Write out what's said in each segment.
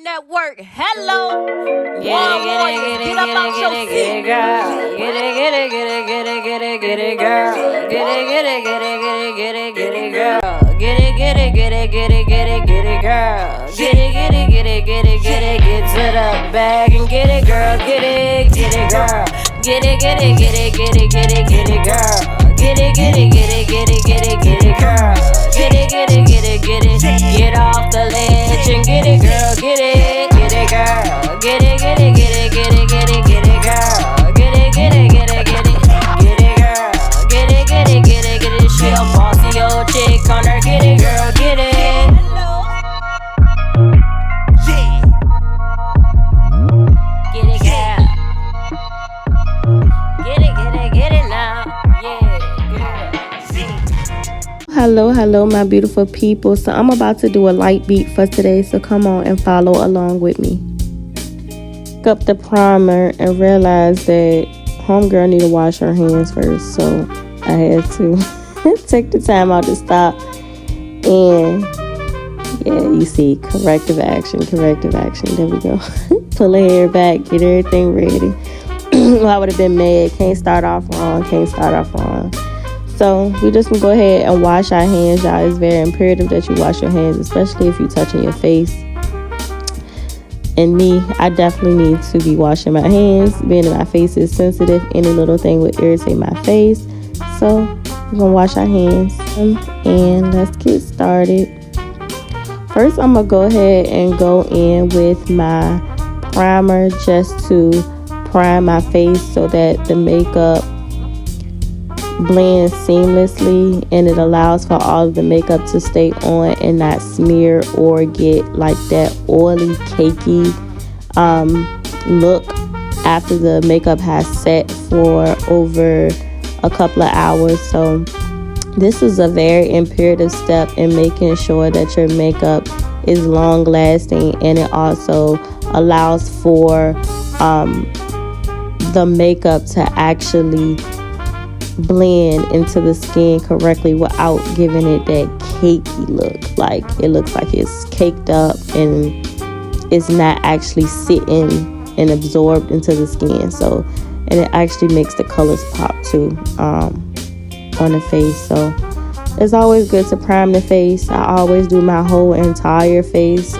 Network. Hello. War warriors, get up out your seat. Get it, get it, get it, get it, get it, get it, girl. Get it, get it, get it, get it, get it, get it, girl. Get it, get it, get it, get it, get it, get it, girl. Get it, get it, get it, get it, get it, get to the bag and get it, girl. Get it, girl. Get it, get it, get it, get it, get it, get it, girl. Get it, get it, get it, get it, get it, get it, girl. Get it, get it, get it, get it. Get off the ledge and get it, girl. Get it, girl. Get it, get it, get it, get it, get it, get it, girl. Get it, get it, get it, get it, get it, girl. Get it, get it, get it, get it. She a bossy old chick on her. Get it, girl. Get it. Get it, girl. Get it, get it, get it now. Yeah, girl. Hello, my beautiful people. So I'm about to do a light beat for today, so come on and follow along with me. Pick up the primer and realize that homegirl need to wash her hands first, so I had to take the time out to stop. And yeah, you see, corrective action. There we go. Pull her hair back, get everything ready. I would have been mad. Can't start off wrong. So we just gonna go ahead and wash our hands, y'all. It's very imperative that you wash your hands, especially if you're touching your face. And me, I definitely need to be washing my hands, being that my face is sensitive. Any little thing would irritate my face. So we're gonna wash our hands and let's get started. First, I'm gonna go ahead and go in with my primer just to prime my face so that the makeup blends seamlessly and it allows for all of the makeup to stay on and not smear or get like that oily, cakey look after the makeup has set for over a couple of hours. So this is a very imperative step in making sure that your makeup is long lasting, and it also allows for the makeup to actually blend into the skin correctly without giving it that cakey look. Like it looks like it's caked up and it's not actually sitting and absorbed into the skin. So, and it actually makes the colors pop too on the face. So it's always good to prime the face. I always do my whole entire face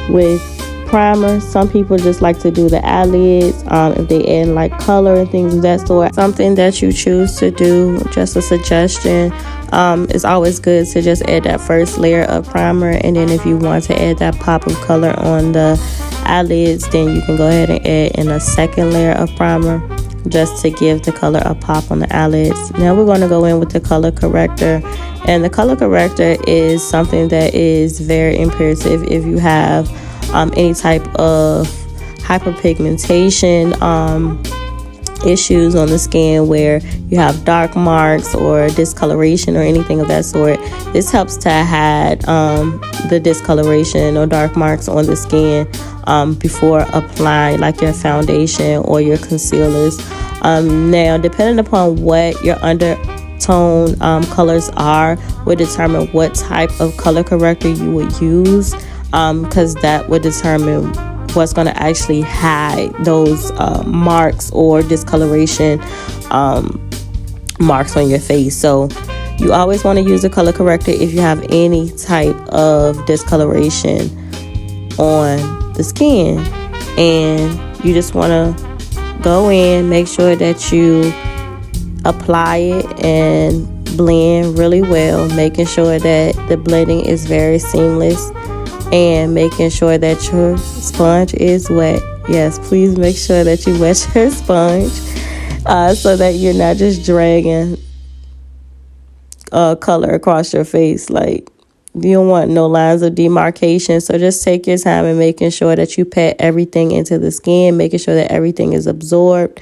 with primer. Some people just like to do the eyelids if they add like color and things of that sort. Something that you choose to do, just a suggestion. It's always good to just add that first layer of primer, and then if you want to add that pop of color on the eyelids, then you can go ahead and add in a second layer of primer just to give the color a pop on the eyelids. Now we're going to go in with the color corrector, and the color corrector is something that is very imperative if you have any type of hyperpigmentation issues on the skin, where you have dark marks or discoloration or anything of that sort. This helps to hide the discoloration or dark marks on the skin before applying like your foundation or your concealers. Now, depending upon what your undertone colors are, will determine what type of color corrector you would use, because that would determine what's going to actually hide those marks or discoloration marks on your face. So you always want to use a color corrector if you have any type of discoloration on the skin, and you just want to go in, make sure that you apply it and blend really well, making sure that the blending is very seamless, and making sure that your sponge is wet. Yes, please make sure that you wet your sponge so that you're not just dragging color across your face. Like, you don't want no lines of demarcation. So just take your time and making sure that you pat everything into the skin, making sure that everything is absorbed.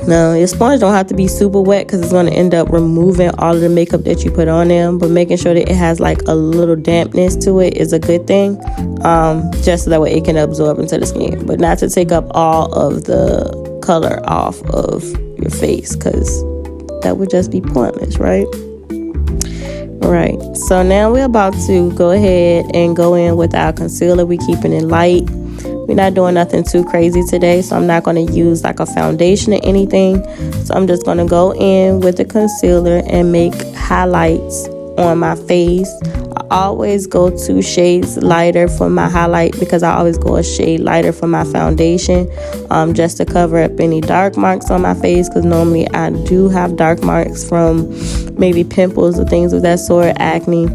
Now, your sponge don't have to be super wet because it's going to end up removing all of the makeup that you put on them, but making sure that it has like a little dampness to it is a good thing, just so that way it can absorb into the skin, but not to take up all of the color off of your face, because that would just be pointless, right? Right. So now we're about to go ahead and go in with our concealer. We keeping it light. We're not doing nothing too crazy today, so I'm not going to use like a foundation or anything. So I'm just going to go in with the concealer and make highlights on my face. I always go 2 shades lighter for my highlight because I always go a shade lighter for my foundation, just to cover up any dark marks on my face, because normally I do have dark marks from maybe pimples or things of that sort, acne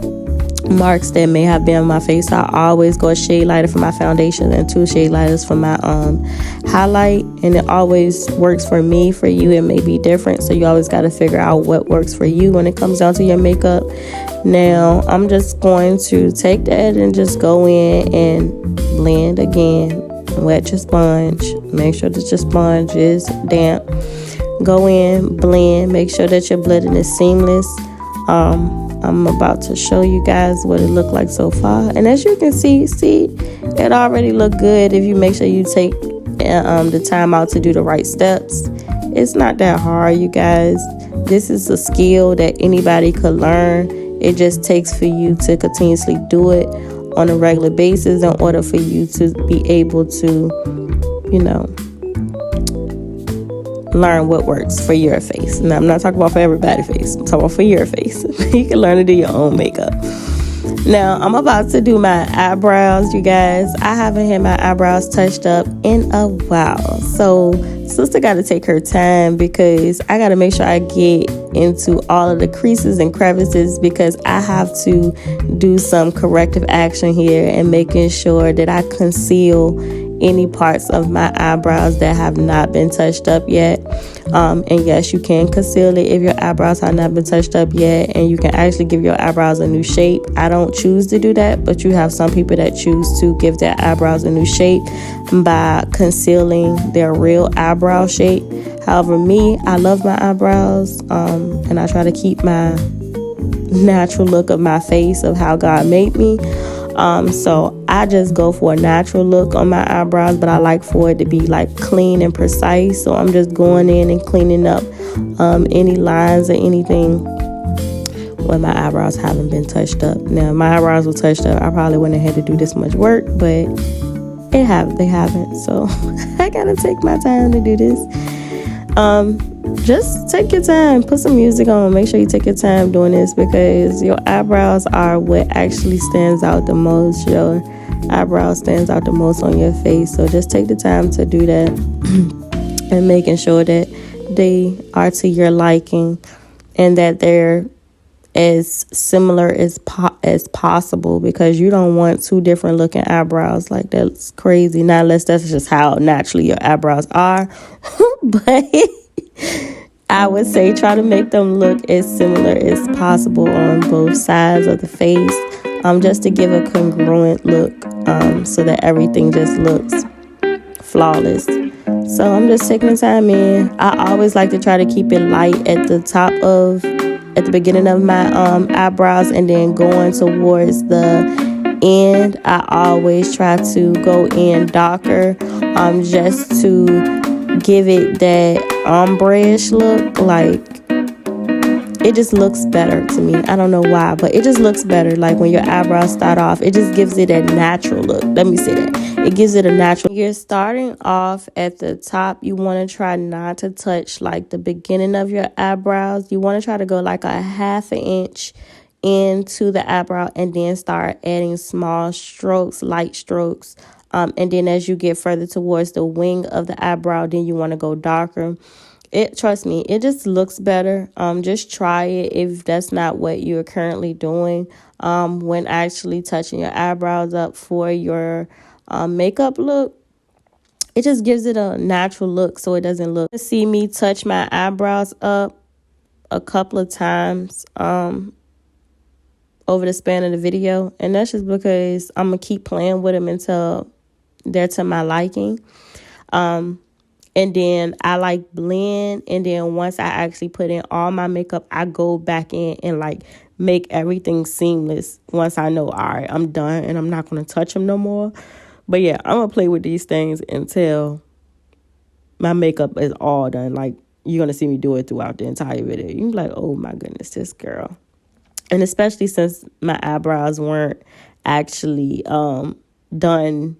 marks that may have been on my face. So I always go a shade lighter for my foundation and 2 shade lighters for my highlight, and it always works for me. For you it may be different, so you always got to figure out what works for you when it comes down to your makeup. Now I'm just going to take that and just go in and blend again. Wet your sponge, make sure that your sponge is damp. Go in, blend, make sure that your blending is seamless. I'm about to show you guys what it looked like so far, and as you can see it already look good if you make sure you take the time out to do the right steps. It's not that hard, you guys. This is a skill that anybody could learn. It just takes for you to continuously do it on a regular basis in order for you to be able to, learn what works for your face. Now, I'm not talking about for everybody's face. I'm talking about for your face. You can learn to do your own makeup. Now, I'm about to do my eyebrows, you guys. I haven't had my eyebrows touched up in a while. So, sister got to take her time because I got to make sure I get into all of the creases and crevices, because I have to do some corrective action here and making sure that I conceal any parts of my eyebrows that have not been touched up yet. And yes, you can conceal it if your eyebrows have not been touched up yet, and you can actually give your eyebrows a new shape. I don't choose to do that, but you have some people that choose to give their eyebrows a new shape by concealing their real eyebrow shape. However, me, I love my eyebrows, and I try to keep my natural look of my face, of how God made me. So I just go for a natural look on my eyebrows, but I like for it to be like clean and precise. So I'm just going in and cleaning up any lines or anything when my eyebrows haven't been touched up. Now, if my eyebrows were touched up, I probably wouldn't have had to do this much work, but they haven't. So I gotta take my time to do this. Just take your time, put some music on, make sure you take your time doing this, because your eyebrows are what actually stands out the most. Your eyebrows stands out the most on your face, so just take the time to do that and making sure that they are to your liking and that they're as similar as possible, because you don't want 2 different looking eyebrows. Like, that's crazy. Not unless that's just how naturally your eyebrows are. But I would say try to make them look as similar as possible on both sides of the face, just to give a congruent look, so that everything just looks flawless. So I'm just taking the time in. I always like to try to keep it light at the beginning of my eyebrows, and then going towards the end, I always try to go in darker, just to give it that ombre-ish look. Like, it just looks better to me. I don't know why, but it just looks better. Like, when your eyebrows start off, it just gives it a natural look. Let me say that. It gives it a natural. You're starting off at the top. You want to try not to touch like the beginning of your eyebrows. You want to try to go like a 1/2 inch into the eyebrow, and then start adding small strokes, light strokes. And then as you get further towards the wing of the eyebrow, then you want to go darker. Trust me, it just looks better. Just try it if that's not what you're currently doing. When actually touching your eyebrows up for your makeup look, it just gives it a natural look, so it doesn't look. See me touch my eyebrows up a couple of times over the span of the video, and that's just because I'm gonna keep playing with them until they're to my liking. And then I like blend, and then once I actually put in all my makeup, I go back in and like make everything seamless. Once I know, all right, I'm done and I'm not going to touch them no more. But yeah, I'm going to play with these things until my makeup is all done. Like, you're going to see me do it throughout the entire video. You're like, oh my goodness, this girl. And especially since my eyebrows weren't actually done,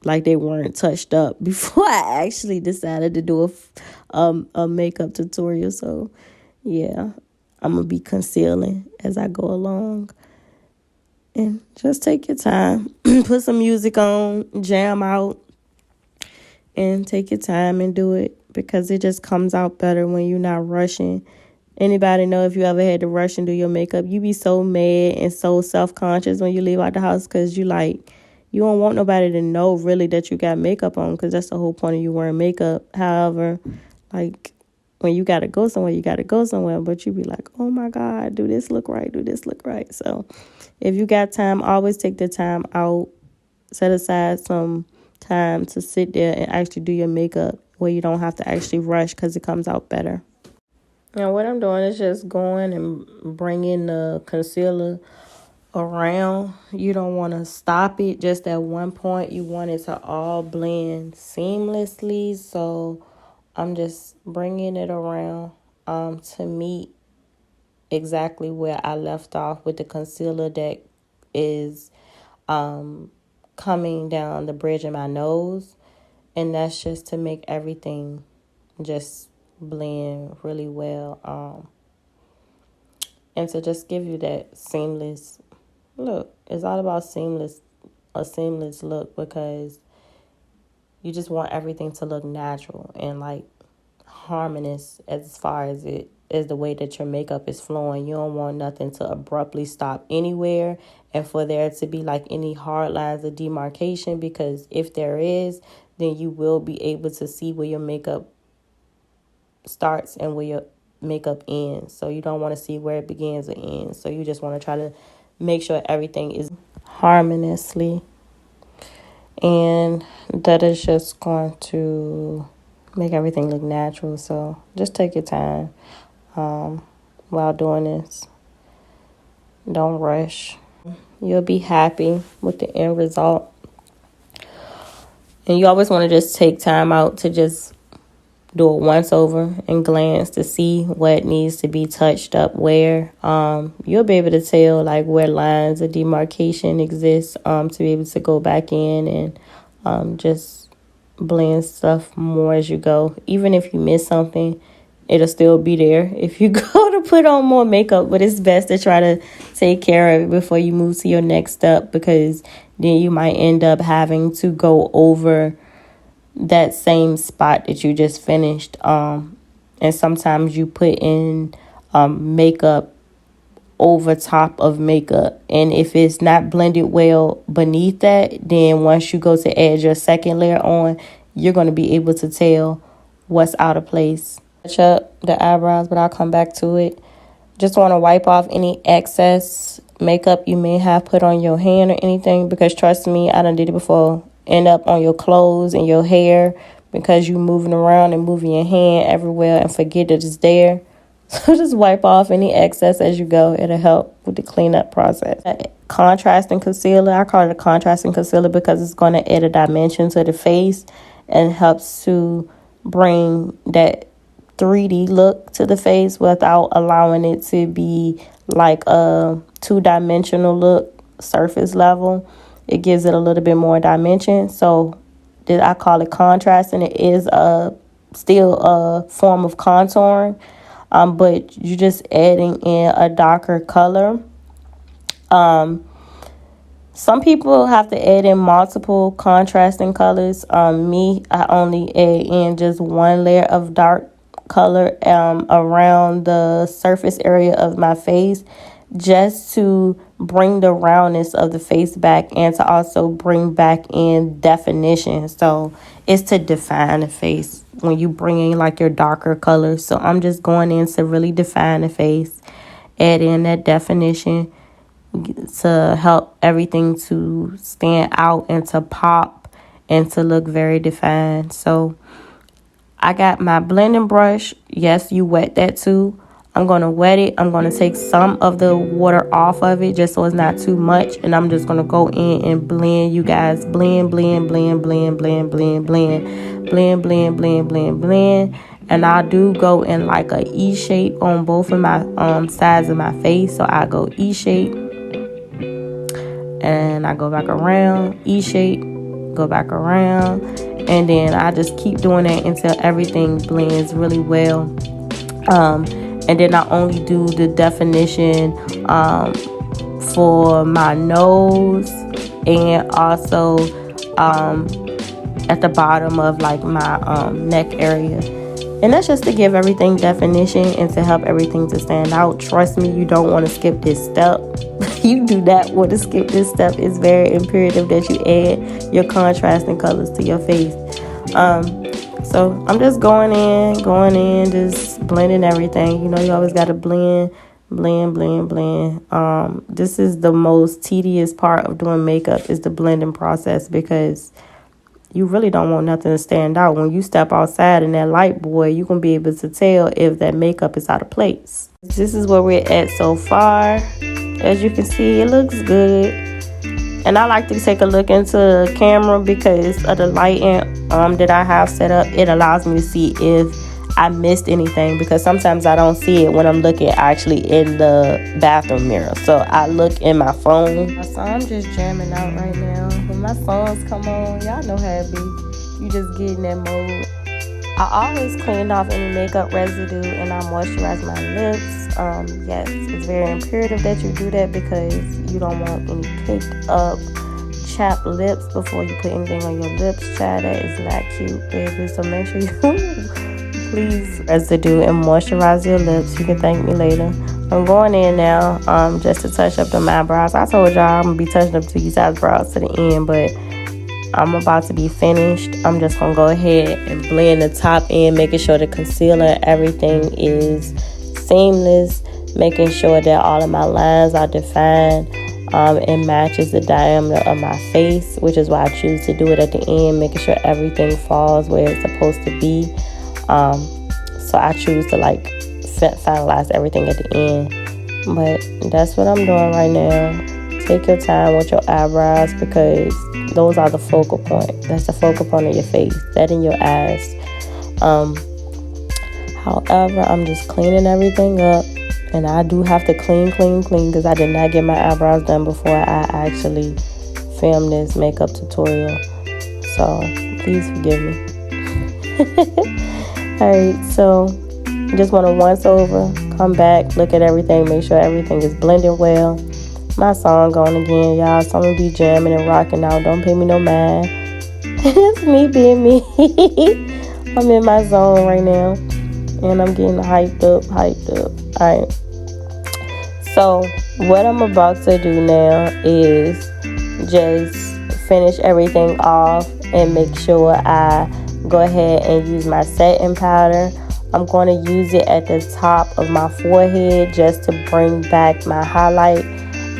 like they weren't touched up before I actually decided to do a makeup tutorial. So yeah, I'm gonna be concealing as I go along. And just take your time. Put some music on, jam out, and take your time and do it, because it just comes out better when you're not rushing. Anybody know, if you ever had to rush and do your makeup, you be so mad and so self-conscious when you leave out the house, because you don't want nobody to know really that you got makeup on, because that's the whole point of you wearing makeup. However, like, when you got to go somewhere, you got to go somewhere, but you be like, oh my God, do this look right? Do this look right? So if you got time, always take the time out. Set aside some time to sit there and actually do your makeup, where you don't have to actually rush, because it comes out better. Now what I'm doing is just going and bringing the concealer around. You don't want to stop it just at one point. You want it to all blend seamlessly. So I'm just bringing it around to meet exactly where I left off with the concealer that is coming down the bridge of my nose. And that's just to make everything just blend really well. And to just give you that seamless look. It's all about a seamless look, because you just want everything to look natural and like harmonious as far as it is the way that your makeup is flowing. You don't want nothing to abruptly stop anywhere, and for there to be like any hard lines of demarcation, because if there is, then you will be able to see where your makeup starts and where your makeup ends. So you don't want to see where it begins or ends. So you just want to try to make sure everything is harmoniously, and that is just going to make everything look natural. So just take your time while doing this. Don't rush. You'll be happy with the end result. And you always want to just take time out to just do a once over and glance to see what needs to be touched up where. You'll be able to tell like where lines of demarcation exist, to be able to go back in and just blend stuff more as you go. Even if you miss something, it'll still be there if you go to put on more makeup. But it's best to try to take care of it before you move to your next step, because then you might end up having to go over that same spot that you just finished. And sometimes you put in makeup over top of makeup, and if it's not blended well beneath that, then once you go to add your second layer on, you're going to be able to tell what's out of place. Touch up the eyebrows, but I'll come back to it. Just want to wipe off any excess makeup you may have put on your hand or anything, because trust me, I done did it before. End up on your clothes and your hair, because you moving around and moving your hand everywhere and forget that it's there. So just wipe off any excess as you go. It'll help with the cleanup process. Contrasting concealer. I call it a contrasting concealer because it's going to add a dimension to the face and helps to bring that 3D look to the face without allowing it to be like a two-dimensional look, surface level. It gives it a little bit more dimension. So I call it contrast, and it is still a form of contouring, but you're just adding in a darker color. Some people have to add in multiple contrasting colors. I only add in just one layer of dark color around the surface area of my face, just to bring the roundness of the face back and to also bring back in definition. So it's to define the face when you bring in like your darker colors. So I'm just going in to really define the face, add in that definition to help everything to stand out and to pop and to look very defined. So I got my blending brush. Yes, you wet that too. I'm going to wet it. I'm going to take some of the water off of it just so it's not too much. And I'm just going to go in and blend, you guys. Blend, blend, blend, blend, blend, blend, blend. Blend, blend, blend, blend, blend. And I do go in like a E shape on both of my sides of my face. So I go E shape, and I go back around, E shape, go back around, and then I just keep doing that until everything blends really well. And then I only do the definition for my nose, and also at the bottom of like my neck area. And that's just to give everything definition and to help everything to stand out. Trust me, you don't want to skip this step. You do not want to skip this step. It's very imperative that you add your contrasting colors to your face. So I'm just going in, just blending everything. You know, you always got to blend. This is the most tedious part of doing makeup, is the blending process, because you really don't want nothing to stand out. When you step outside in that light, boy, you can be able to tell if that makeup is out of place. This is where we're at so far. As you can see, it looks good. And I like to take a look into the camera because of the lighting that I have set up. It allows me to see if I missed anything, because sometimes I don't see it when I'm looking actually in the bathroom mirror. So I look in my phone. So I'm just jamming out right now. When my songs come on, y'all know how it be. You just get in that mode. I always clean off any makeup residue and I moisturize my lips. Yes, it's very imperative that you do that because you don't want any caked up, chapped lips before you put anything on your lips, child. That is not cute, baby. So make sure you please residue and moisturize your lips. You can thank me later. I'm going in now just to touch up the eyebrows. I told y'all I'm going to be touching up to these eyebrows to the end, but I'm about to be finished. I'm just going to go ahead and blend the top end, making sure the concealer, everything is seamless, making sure that all of my lines are defined and matches the diameter of my face, which is why I choose to do it at the end, making sure everything falls where it's supposed to be. So I choose to like finalize everything at the end, but that's what I'm doing right now. Take your time with your eyebrows because those are the focal point. That's the focal point of your face, that in your eyes. However, I'm just cleaning everything up, and I do have to clean because I did not get my eyebrows done before I actually filmed this makeup tutorial, so please forgive me. Alright, so just want to once over, come back, look at everything, make sure everything is blended well. My song going again, y'all, so I'm going to be jamming and rocking out. Don't pay me no mind. It's me being me. I'm in my zone right now, and I'm getting hyped up. Alright, so what I'm about to do now is just finish everything off and make sure I go ahead and use my setting powder. I'm going to use it at the top of my forehead just to bring back my highlight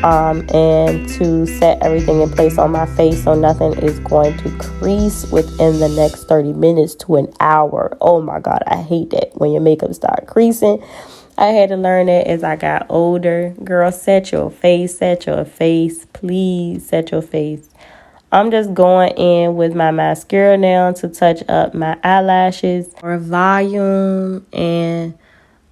and to set everything in place on my face so nothing is going to crease within the next 30 minutes to an hour. Oh my God, I hate that when your makeup start creasing. I had to learn that as I got older. Girl, set your face, please set your face. I'm just going in with my mascara now to touch up my eyelashes for volume and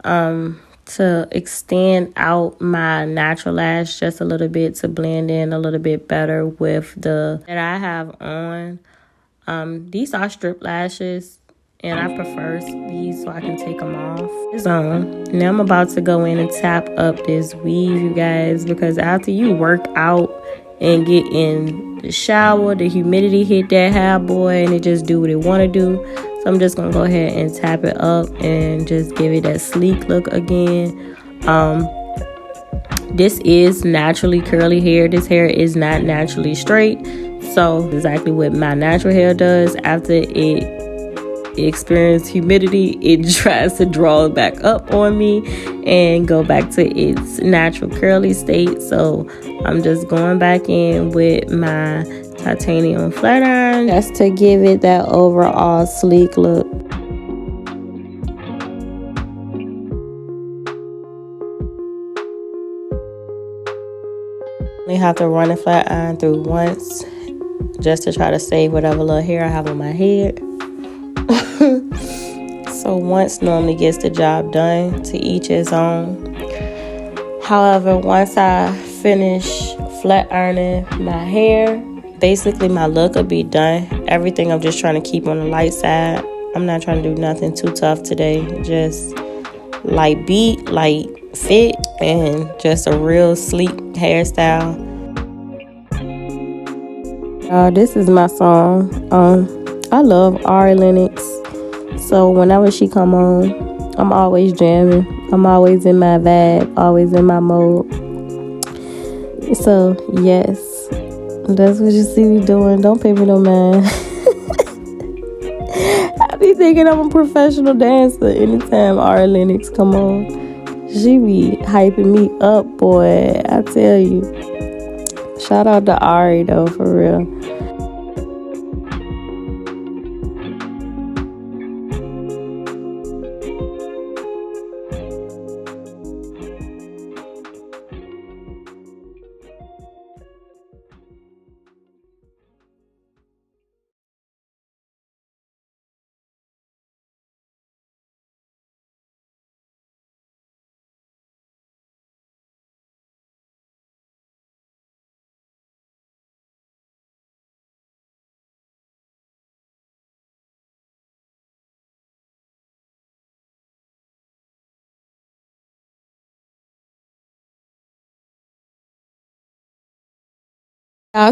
to extend out my natural lash just a little bit to blend in a little bit better with the that I have on. These are strip lashes, and I prefer these so I can take them off. It's on. Now I'm about to go in and tap up this weave, you guys, because after you work out and get in the shower, the humidity hit that hair, boy, and it just do what it want to do. So I'm just gonna go ahead and tap it up and just give it that sleek look again. This is naturally curly hair. This hair is not naturally straight. So exactly what my natural hair does, after it experience humidity, it tries to draw back up on me and go back to its natural curly state. So I'm just going back in with my titanium flat iron just to give it that overall sleek look. You have to run a flat iron through once just to try to save whatever little hair I have on my head. So once normally gets the job done, to each his own. However, once I finish flat ironing my hair, basically my look will be done. Everything I'm just trying to keep on the light side. I'm not trying to do nothing too tough today. Just light beat, light fit, and just a real sleek hairstyle. This is my song. I love Ari Lennox. So whenever she come on, I'm always jamming. I'm always in my vibe, always in my mode. So yes, that's what you see me doing. Don't pay me no mind. I be thinking I'm a professional dancer anytime Ari Lennox come on. She be hyping me up, boy. I tell you. Shout out to Ari though, for real.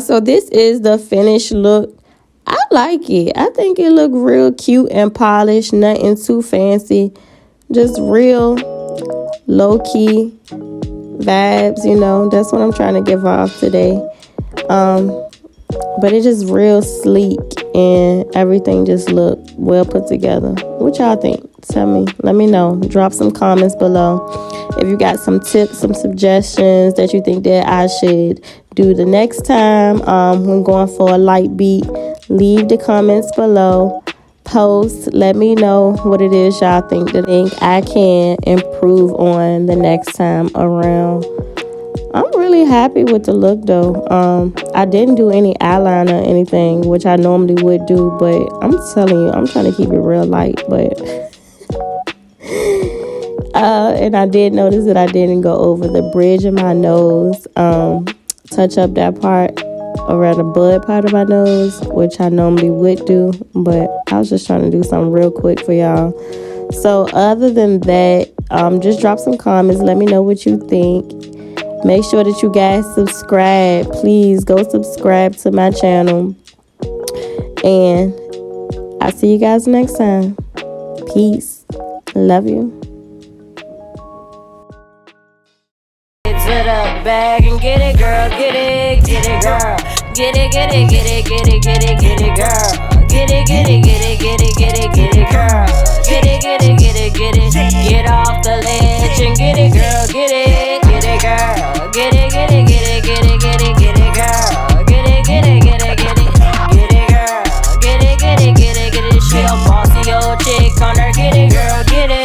So this is the finished look. I like it. I think it look real cute and polished. Nothing too fancy. Just real low-key vibes, you know. That's what I'm trying to give off today. But it's just real sleek and everything just look well put together. What y'all think? Tell me. Let me know. Drop some comments below. If you got some tips, some suggestions that you think that I should do the next time when going for a light beat, leave the comments below. Post. Let me know what it is y'all think I can improve on the next time around. I'm really happy with the look though. I didn't do any eyeliner or anything, which I normally would do, but I'm telling you, I'm trying to keep it real light. But and I did notice that I didn't go over the bridge of my nose, touch up that part around the bud part of my nose, which I normally would do, but I was just trying to do something real quick for y'all. So other than that, just drop some comments. Let me know what you think. Make sure that you guys subscribe. Please go subscribe to my channel. And I'll see you guys next time. Peace. Love you. Get to the bag and get it, girl. Get it, girl. Get it, get it, get it, get it, get it, get it, girl. Get it, get it, get it, get it, get it, get it, girl. Get it, get it, get it, get it. Get off the ledge and get it, girl. Get it, girl. Get it, get it, get it, get it, get it, get it, girl. Get it, get it, get it, get it, get it, girl. Get it, get it, get it, get it. She a bossy old chick on her. Get it, girl. Get it.